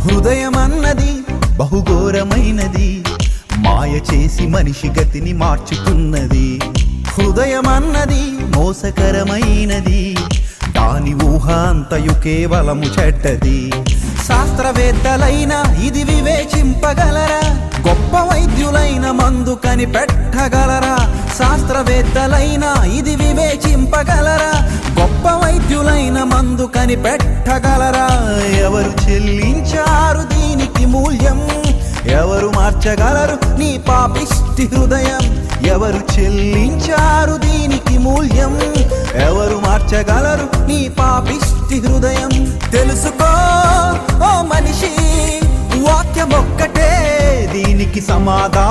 హృదయమన్నది బహుఘోరమైనది, మాయ చేసి మనిషి గతిని మార్చుతున్నది. హృదయమన్నది మోసకరమైనది, దాని ఊహ అంతయు కేవలము చెడ్డది. శాస్త్రవేత్తలైనా ఇది వివేచింపగలరా? గొప్ప వైద్యులైన మందు కనిపెట్టగలరా? శాస్త్రవేత్తలైనా ఇది వివేచింపగలరా? గొప్ప వైద్యులైన మందు కనిపెట్టగలరా? ఎవరు చెల్లించారు దీనికి మూల్యం? ఎవరు మార్చగలరు నీ పాపిష్టి హృదయం? ఎవరు చెల్లించారు దీనికి మూల్యం? ఎవరు మార్చగలరు నీ పాపిష్టి హృదయం? తెలుసుకో ఓ మనిషి, వాక్యం ఒక్కటే దీనికి సమాధానం.